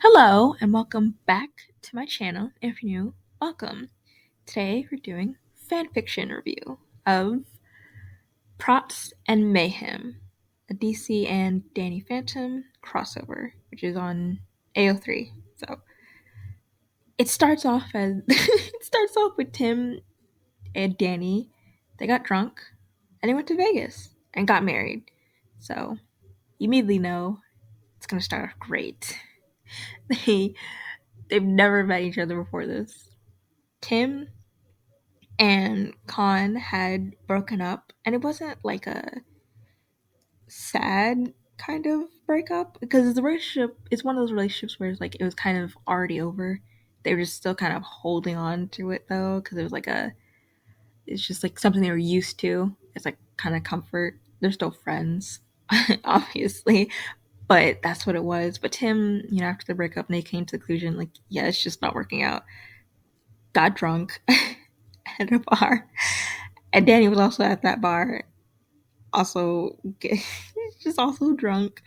Hello and welcome back to my channel. If you're new, welcome. Today we're doing fanfiction review of Props and Mayhem, a DC and Danny Phantom crossover, which is on AO3. So it starts off as it starts off with Tim and Danny. They got drunk and they went to Vegas and got married. So you immediately know it's gonna start off great. They they've never met each other before this. Tim and Khan had broken up, and it wasn't like a sad kind of breakup because the relationship is one of those relationships where it's like it was kind of already over. They were just still kind of holding on to it though because it was like it's just like something they were used to. It's like kind of comfort. They're still friends, obviously, but that's what it was. But Tim, after the breakup, and they came to the conclusion like, yeah, it's just not working out. Got drunk at a bar, and Danny was also at that bar, also just also drunk.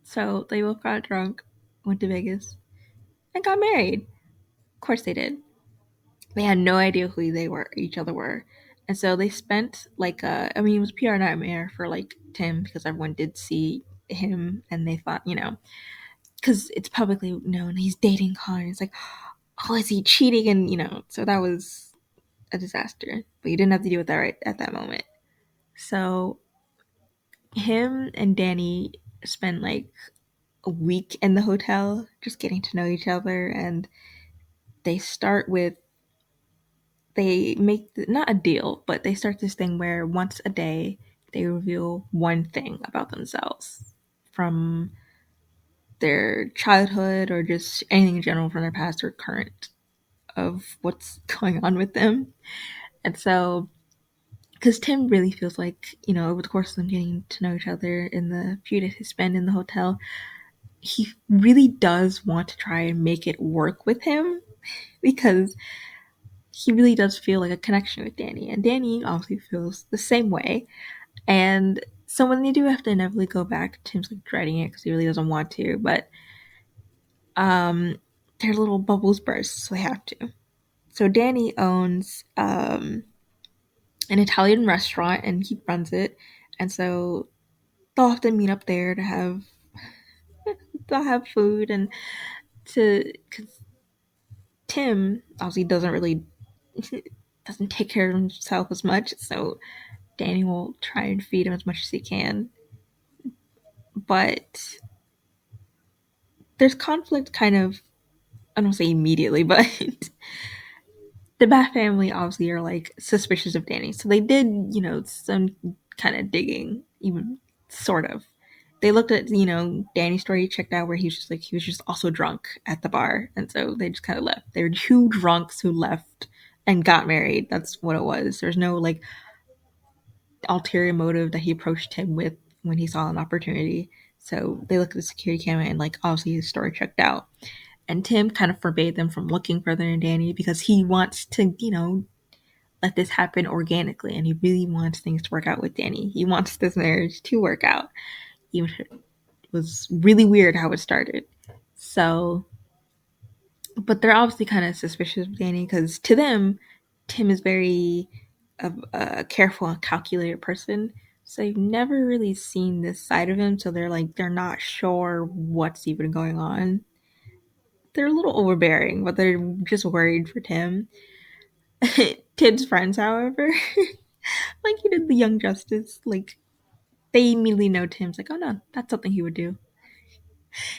So they both got drunk, went to Vegas, and got married. Of course they did. They had no idea who each other were. And so they spent it was PR nightmare for like Tim because everyone did see him and they thought, because it's publicly known he's dating Connor. It's like, oh, is he cheating? And, so that was a disaster. But you didn't have to deal with that right at that moment. So him and Danny spent like a week in the hotel just getting to know each other, and they start with they make not a deal, but they start this thing where once a day they reveal one thing about themselves from their childhood or just anything in general from their past or current of what's going on with them. And so because Tim really feels like, over the course of them getting to know each other in the few days they spend in the hotel, he really does want to try and make it work with him because he really does feel like a connection with Danny, and Danny obviously feels the same way. And so when they do have to inevitably go back, Tim's like dreading it because he really doesn't want to, but um, their little bubbles burst, so they have to. So Danny owns an Italian restaurant, and he runs it, and so they'll often meet up there they'll have food and because Tim obviously doesn't take care of himself as much, so Danny will try and feed him as much as he can. But there's conflict kind of, I don't say immediately, but the Bat family obviously are like suspicious of Danny. So they did, some kind of digging, even sort of. They looked at, Danny's story, checked out where he was just also drunk at the bar. And so they just kind of left. They were two drunks who left and got married. That's what it was. There's no like ulterior motive that he approached him with when he saw an opportunity. So they looked at the security camera and like obviously his story checked out. And Tim kind of forbade them from looking further in Danny because he wants to, let this happen organically and he really wants things to work out with Danny. He wants this marriage to work out. Even if it was really weird how it started. So, but they're obviously kind of suspicious of Danny because to them, Tim is very a careful and calculated person. So they've never really seen this side of him. So they're not sure what's even going on. They're a little overbearing, but they're just worried for Tim. Tim's friends, however, like he did the Young Justice, like they immediately know Tim's like, oh no, that's something he would do.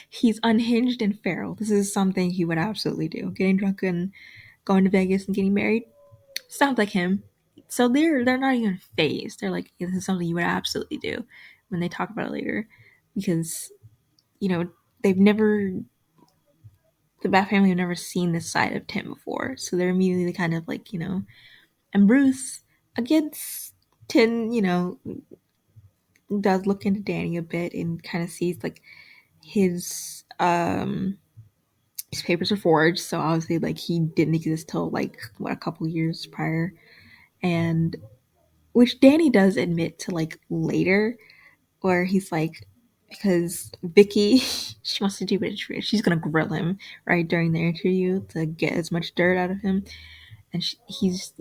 He's unhinged and feral. This is something he would absolutely do. Getting drunk and going to Vegas and getting married sounds like him. So they're not even phased. They're like, yeah, this is something you would absolutely do when they talk about it later, because they've never the Bat family have never seen this side of Tim before, so they're immediately kind of like and Bruce against Tim, does look into Danny a bit and kind of sees like his his papers are forged, so obviously like he didn't exist till like what a couple years prior, and which Danny does admit to like later, where he's like, because Vicky, she wants to do it. She's gonna grill him right during the interview to get as much dirt out of him, and he's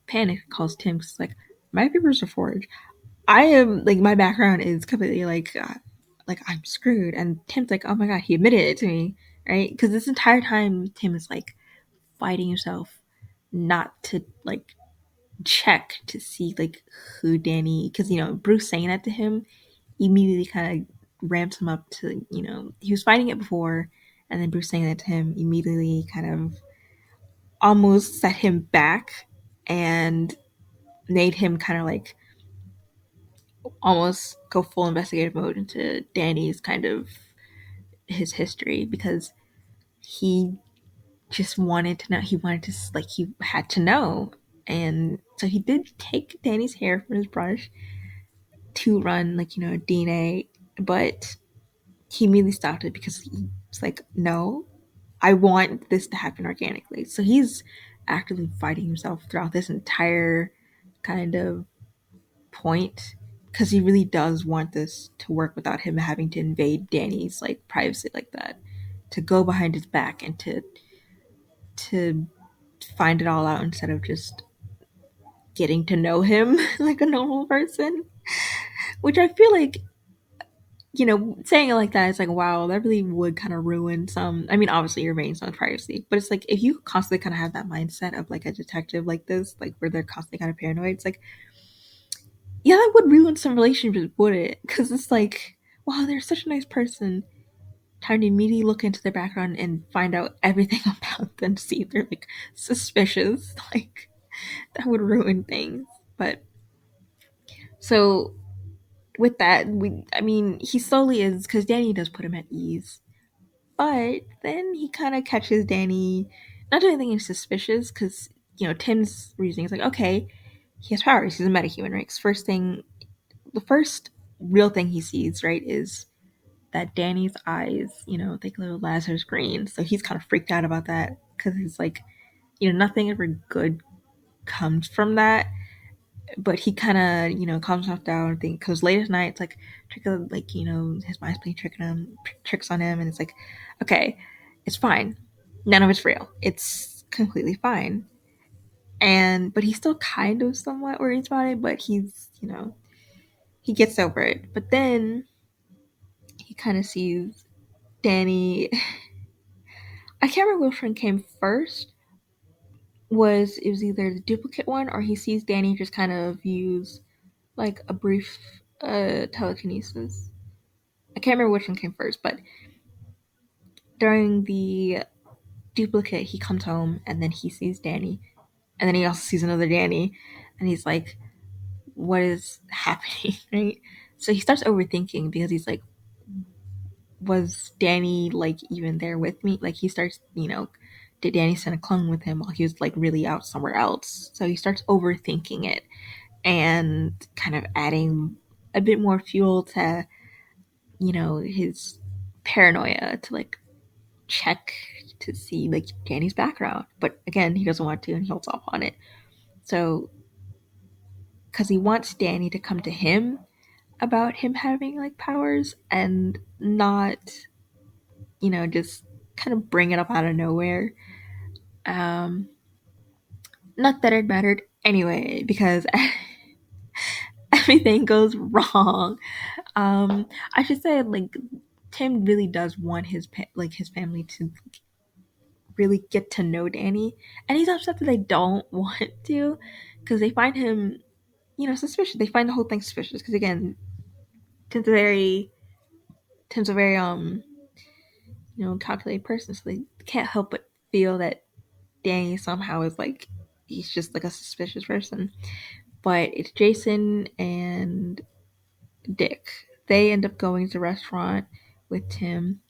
panicked, calls Tim, 'cause like my papers are forged. I am like my background is completely like I'm screwed, and Tim's like, oh my god, he admitted it to me, right? Because this entire time Tim is like fighting himself not to like check to see like who Danny, because Bruce saying that to him immediately kind of ramps him up to, he was fighting it before, and then Bruce saying that to him immediately kind of almost set him back and made him kind of like almost go full investigative mode into Danny's kind of his history, because he just wanted to know. He wanted to like he had to know, and so he did take Danny's hair from his brush to run like DNA, but he immediately stopped it because he's like, no, I want this to happen organically. So he's actively fighting himself throughout this entire kind of point, because he really does want this to work without him having to invade Danny's like privacy like that, to go behind his back and to find it all out instead of just getting to know him like a normal person. Which I feel like, saying it like that, it's like, wow, that really would kind of ruin some. I mean, obviously, you're maintaining some privacy, but it's like if you constantly kind of have that mindset of like a detective like this, like where they're constantly kind of paranoid, it's like, yeah, that would ruin some relationships, would it? Because it's like, wow, they're such a nice person. Time to immediately look into their background and find out everything about them to see if they're like suspicious. Like, that would ruin things. But so with that, I mean, he slowly is, because Danny does put him at ease. But then he kind of catches Danny not doing anything suspicious, because, Tim's reasoning is like, okay, he has powers. He's a metahuman, right? 'Cause the first real thing he sees, right, is that Danny's eyes, think little Lazarus green. So he's kind of freaked out about that, because he's like, nothing ever good comes from that. But he kind of, calms himself down and think, because late at night, it's like, like, his mind's playing tricks on him, and it's like, okay, it's fine. None of it's real. It's completely fine. But he's still kind of somewhat worried about it, but he gets over it. But then he kind of sees Danny. I can't remember which one came first. It was either the duplicate one, or he sees Danny just kind of use like a brief telekinesis. I can't remember which one came first, but during the duplicate, he comes home and then he sees Danny, and then he also sees another Danny, and he's like, "What is happening?" Right? So he starts overthinking, because he's like, "Was Danny like even there with me?" Like he starts, did Danny send a clone with him while he was like really out somewhere else? So he starts overthinking it and kind of adding a bit more fuel to his paranoia, to like check to see like Danny's background. But again, he doesn't want to, and he holds off on it. So, because he wants Danny to come to him about him having like powers, and not, just kind of bring it up out of nowhere. Um, Not that it mattered anyway, because everything goes wrong. I should say, like, Tim really does want his family to really get to know Danny, and he's upset that they don't want to, because they find him, suspicious. They find the whole thing suspicious, because again, Tim's a very Tim's a very calculated person, so they can't help but feel that Danny somehow is like, he's just like a suspicious person. But it's Jason and Dick. They end up going to the restaurant with Tim,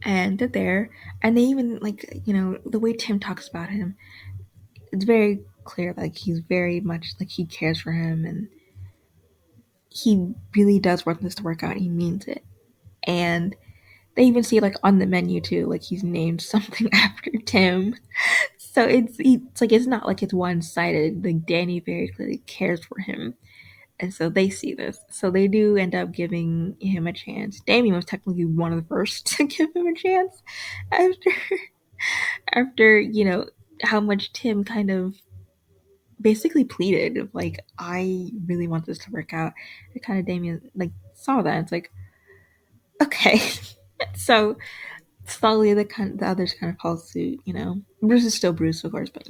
and they're there, and they even like, the way Tim talks about him, it's very clear, like he's very much like he cares for him, and he really does want this to work out. He means it. And they even see like on the menu too, like he's named something after Tim. So it's like, it's not like it's one sided. Like Danny very clearly cares for him, And so they see this. So they do end up giving him a chance. Damien was technically one of the first to give him a chance after how much Tim kind of basically pleaded of like, I really want this to work out. And kind of Damien like saw that. It's like, okay. So slowly the others kind of follow suit, Bruce is still Bruce, of course, but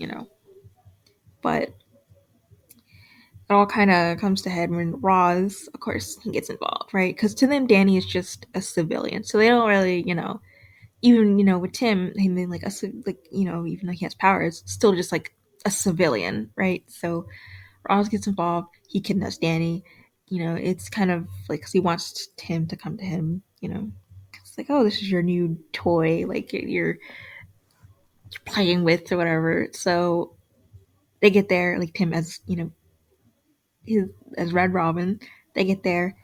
it all kind of comes to head when Roz, of course, he gets involved, right? Because to them, Danny is just a civilian, so they don't really, even with Tim, he mean like even though he has powers, still just like a civilian, right? So Roz gets involved. He kidnaps Danny. It's kind of like 'cause he wants Tim to come to him. It's like, oh, this is your new toy, like you're playing with or whatever. So they get there, like Tim as his as Red Robin. They get there.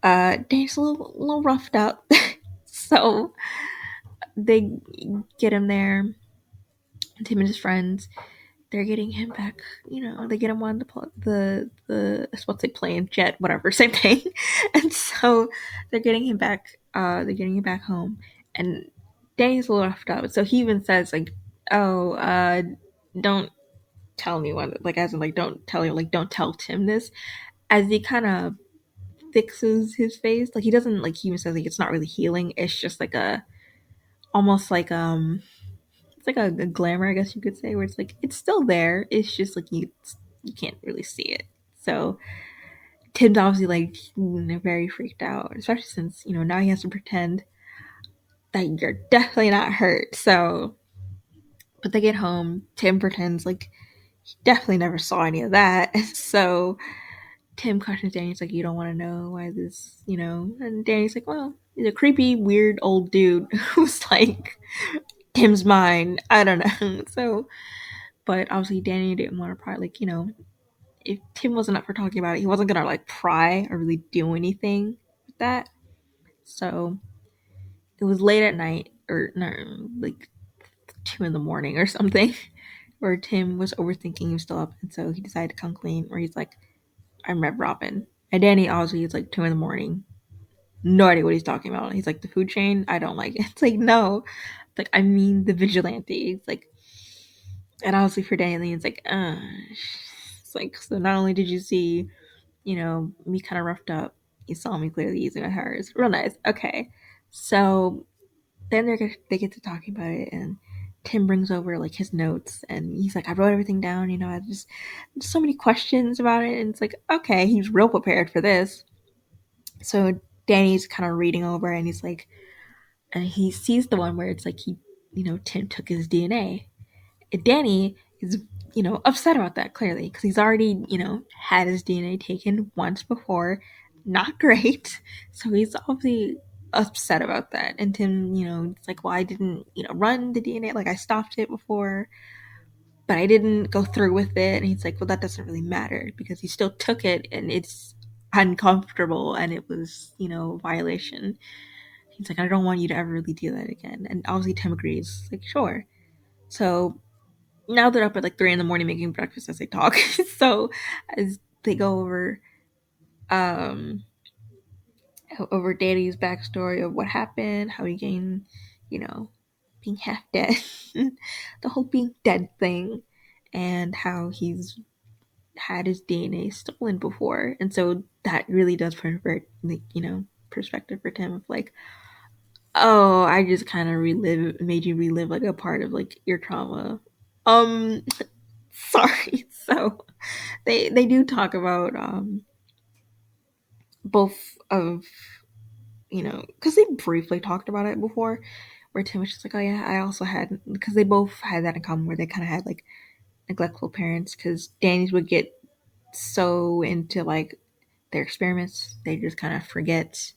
Dave's a little roughed up, so they get him there. Tim and his friends. They're getting him back. They get him on the what's they playing jet, whatever, same thing. And so they're getting him back. They're getting him back home, and Danny's a little roughed up. So he even says like, "Oh, don't tell anyone." Like as in like, don't tell you, like don't tell Tim this. As he kind of fixes his face. Like he doesn't like he even says like it's not really healing. It's just like a almost like it's like a glamour, I guess you could say, where it's like it's still there. It's just like you can't really see it. So Tim's obviously like very freaked out, especially since now he has to pretend that you're definitely not hurt. So, but they get home. Tim pretends like he definitely never saw any of that. So Tim questions Danny. He's like, "You don't want to know why this. And Danny's like, "Well, he's a creepy, weird old dude who's like Tim's mine. I don't know." So, but obviously Danny didn't want to probably if Tim wasn't up for talking about it, he wasn't gonna like pry or really do anything with that. So it was late at night, or no, like 2 in the morning or something, where Tim was overthinking. He was still up, and so he decided to come clean. Where he's like, "I'm Red Robin," and Danny obviously is like 2 in the morning. No idea what he's talking about. He's like, the food chain, I don't like it. It's like, no. It's like, I mean the vigilante. It's like, and obviously for Danny, it's like, it's like, so not only did you see, me kind of roughed up, you saw me clearly using my powers. Real nice. Okay. So then they get to talking about it, and Tim brings over like his notes, and he's like, I wrote everything down, I just so many questions about it, and it's like, okay, he's real prepared for this. So Danny's kind of reading over, and he's like, and he sees the one where it's like Tim took his DNA. And Danny is, upset about that clearly because he's already, had his DNA taken once before. Not great. So he's obviously upset about that. And Tim, it's like, well, I didn't, run the DNA. Like I stopped it before, but I didn't go through with it. And he's like, well, that doesn't really matter because he still took it and it's uncomfortable and it was, a violation. He's like, I don't want you to ever really do that again. And obviously Tim agrees. Like, sure. So now they're up at like 3 in the morning making breakfast as they talk. So as they go um over Danny's backstory of what happened, how he gained, you know, being half dead, the whole being dead thing, and how he's had his DNA stolen before, and so that really does pervert, like, perspective for Tim of like, oh, I just kind of made you relive like a part of like your trauma. Um, sorry. So they do talk about both of because they briefly talked about it before, where Tim was just like, oh yeah, I also had, because they both had that in common where they kind of had like neglectful parents, because Danny's would get so into like their experiments they just kind of forget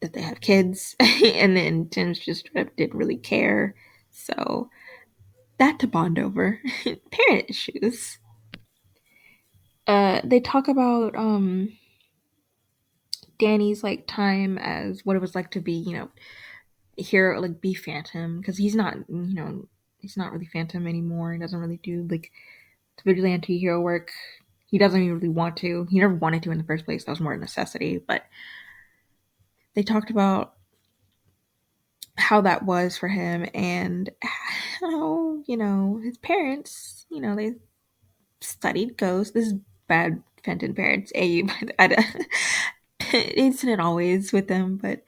that they have kids, and then Tim's just didn't really care. So that to bond over. Parent issues. They talk about Danny's like time as what it was like to be, hero, like be Phantom, because he's not really Phantom anymore. He doesn't really do like the vigilante hero work he doesn't even really want to. He never wanted to in the first place. That was more a necessity. But they talked about how that was for him and how, his parents, they studied ghosts. This is bad Fenton parents. It's not always with them, but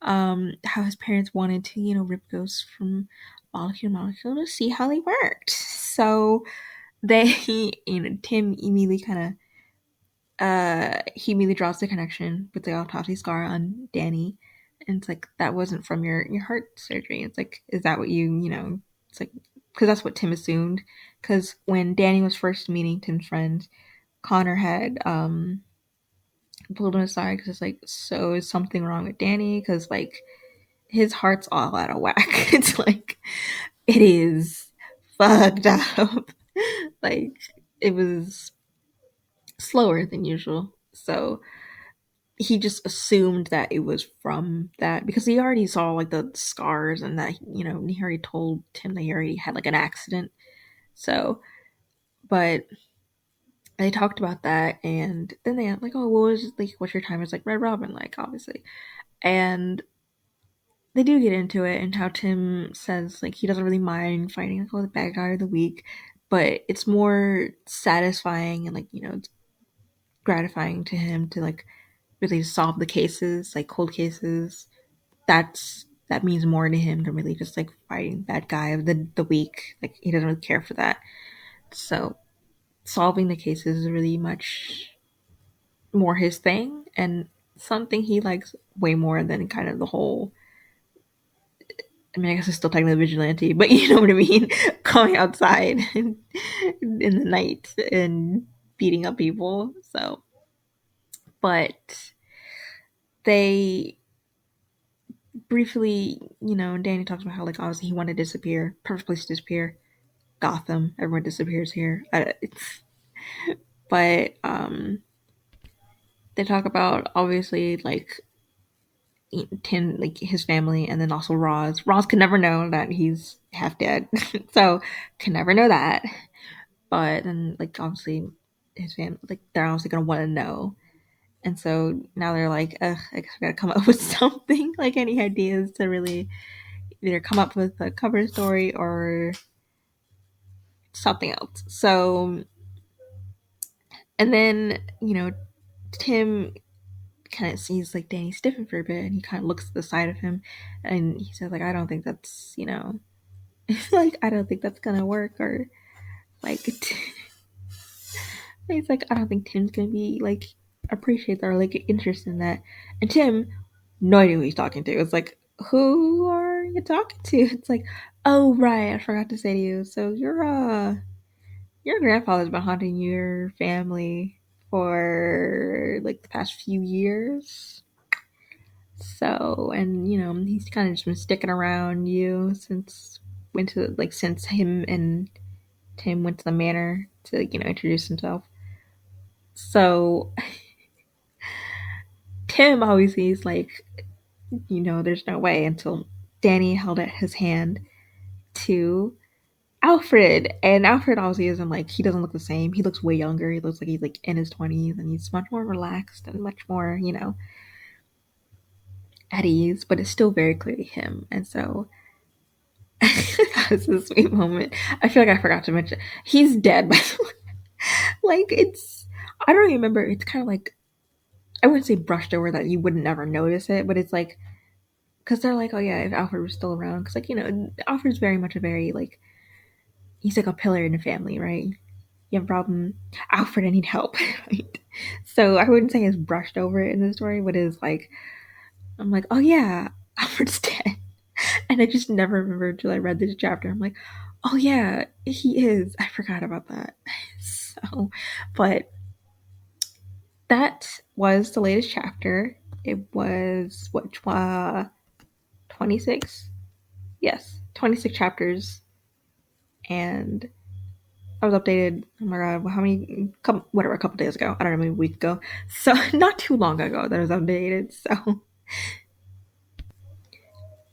how his parents wanted to, rip ghosts from molecule to molecule to see how they worked. So they, Tim immediately kind of he immediately draws the connection with the autopsy scar on Danny. And it's like, that wasn't from your heart surgery. It's like, is that what it's like, because that's what Tim assumed. Because when Danny was first meeting Tim's friends, Connor had pulled him aside because it's like, so is something wrong with Danny? Because like his heart's all out of whack. It's like, it is fucked up. Like, it was slower than usual. So he just assumed that it was from that because he already saw like the scars and that he already told Tim that he already had like an accident. So, but they talked about that, and then they like, oh, what was like, what's your time? It's like Red Robin, like obviously, and they do get into it and how Tim says like he doesn't really mind fighting like, oh, the bad guy of the week, but it's more satisfying and like it's gratifying to him to like really solve the cases, like cold cases. That means more to him than really just like fighting bad guy of the week. Like he doesn't really care for that. So solving the cases is really much more his thing and something he likes way more than kind of the whole. I mean, I guess it's still technically vigilante, but you know what I mean? Going outside in the night and beating up people. So, but they briefly, Danny talks about how, like, obviously he wanted to disappear, perfect place to disappear. Gotham, everyone disappears here. But they talk about obviously like Tim, like his family, and then also Roz. Roz could never know that he's half dead, so can never know that. But then, like, obviously his family, like, they're obviously gonna want to know, and so now they're like, ugh, I guess we gotta come up with something, like any ideas to really either come up with a cover story or something else. So, and then Tim kind of sees like Danny stiffen for a bit, and he kind of looks to the side of him, and he says like, I don't think that's like I don't think that's gonna work, or like he's like, I don't think Tim's gonna be like appreciate that or like interested in that. And Tim, no idea who he's talking to. It's like, who are you talking to? It's like, oh right, I forgot to say to you. So your grandfather's been haunting your family for like the past few years. So, and he's kind of just been sticking around you since him and Tim went to the manor to introduce himself. So Tim always sees like there's no way until Danny held out his hand to Alfred, and Alfred obviously isn't like, he doesn't look the same. He looks way younger. He looks like he's like in his 20s, and he's much more relaxed and much more at ease. But it's still very clearly him, and so that was a sweet moment. I feel like I forgot to mention he's dead. By the way, like I don't remember. It's kind of like, I wouldn't say brushed over that you would never notice it, but it's like, because they're like, oh yeah, if Alfred was still around, because like Alfred's very much a very like, he's like a pillar in the family, right? You have a problem, Alfred, I need help, right? So I wouldn't say it's brushed over in the story, but it's like, I'm like, oh yeah, Alfred's dead. And I just never remembered until I read this chapter. I'm like, oh yeah, he is. I forgot about that. So, but that was the latest chapter. It was what, 26? Yes, 26 chapters, and I was updated. Oh my god, how many? Whatever, a couple days ago. I don't know, maybe a week ago. So not too long ago that I was updated. So,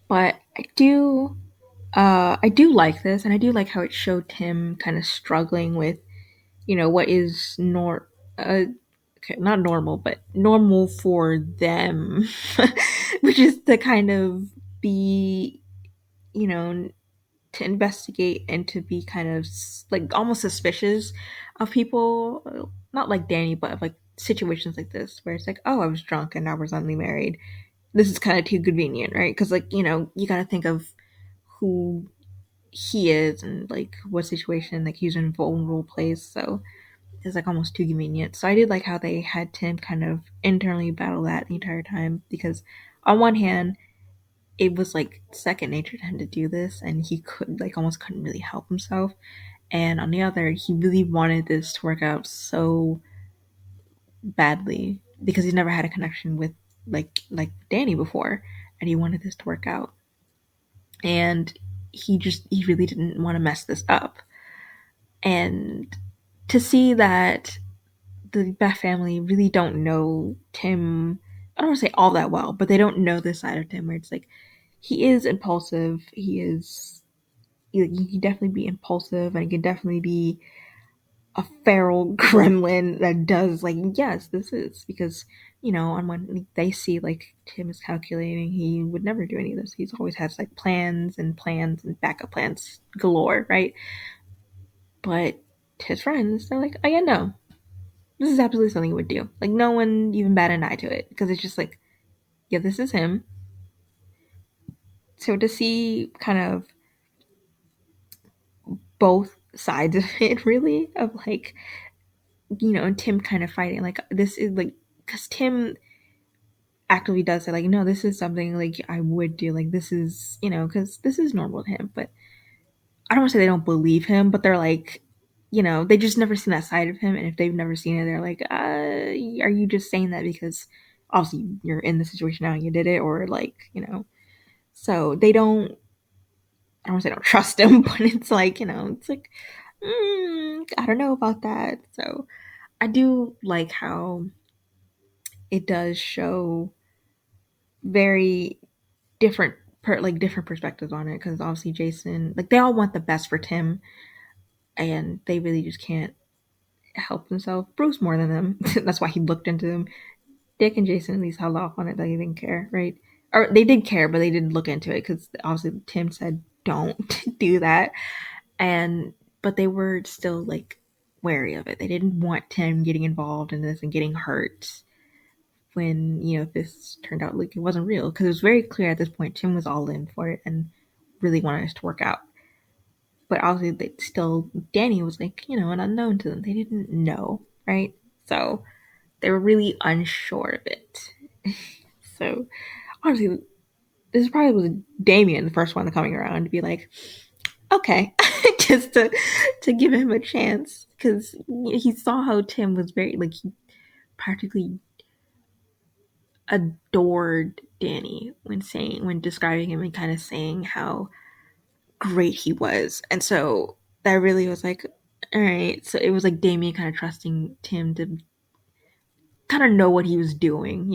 but I do like this, and I do like how it showed Tim kind of struggling with, what is uh, okay, not normal, but normal for them, which is to kind of be, you know, to investigate and to be kind of like almost suspicious of people, not like Danny, but of like situations like this where it's like, oh, I was drunk and now we're suddenly married. This is kind of too convenient, right? Because like you got to think of who he is and like what situation like he's in a vulnerable place. So it's like almost too convenient. So I did like how they had Tim kind of internally battle that the entire time because on one hand it was like second nature to him to do this and he could like almost couldn't really help himself, and on the other he really wanted this to work out so badly because he's never had a connection with like Danny before, and he wanted this to work out, and he really didn't want to mess this up. And to see that the Beth family really don't know Tim, I don't want to say all that well, but they don't know this side of Tim where it's like he is impulsive, he can definitely be impulsive and he can definitely be a feral gremlin that does like, yes, this is because on when they see like Tim is calculating, he would never do any of this. He's always has like plans and backup plans galore, right? But his friends, they're like, oh yeah, no, this is absolutely something he would do. Like no one even bat an eye to it because it's just like, yeah, this is him. So to see kind of both sides of it, really, of like and Tim kind of fighting like this is like because Tim actively does say like no, this is something like I would do, like this is because this is normal to him, but I don't want to say they don't believe him, but they're like they just never seen that side of him, and if they've never seen it they're like are you just saying that because obviously you're in the situation now and you did it, or like so they don't, I don't want to say don't trust him, but it's like it's like I don't know about that. So I do like how it does show very different like different perspectives on it because obviously Jason, like they all want the best for Tim and they really just can't help themselves. Bruce more than them. That's why he looked into them. Dick and Jason at least held off on it. They didn't care, right? Or they did care, but they didn't look into it because obviously Tim said don't do that, and but they were still like wary of it. They didn't want Tim getting involved in this and getting hurt when this turned out like it wasn't real, because it was very clear at this point Tim was all in for it and really wanted us to work out. But obviously they still, Danny was like an unknown to them. They didn't know, right? So they were really unsure of it. So honestly, this probably was Damien the first one coming around to be like, okay, just to give him a chance because he saw how Tim was very like he practically adored Danny when describing him and kind of saying how great he was. And so that really was like, all right. So it was like Damien kind of trusting Tim to kind of know what he was doing,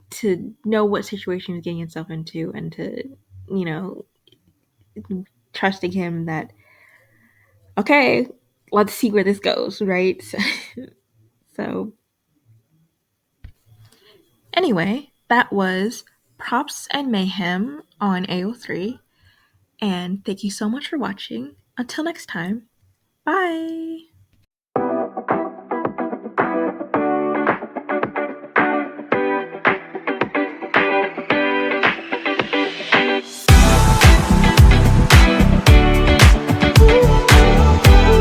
to know what situation he was getting himself into and to, you know, trusting him that, okay, let's see where this goes, right? So anyway, that was Props and Mayhem on AO3. And thank you so much for watching. Until next time, bye!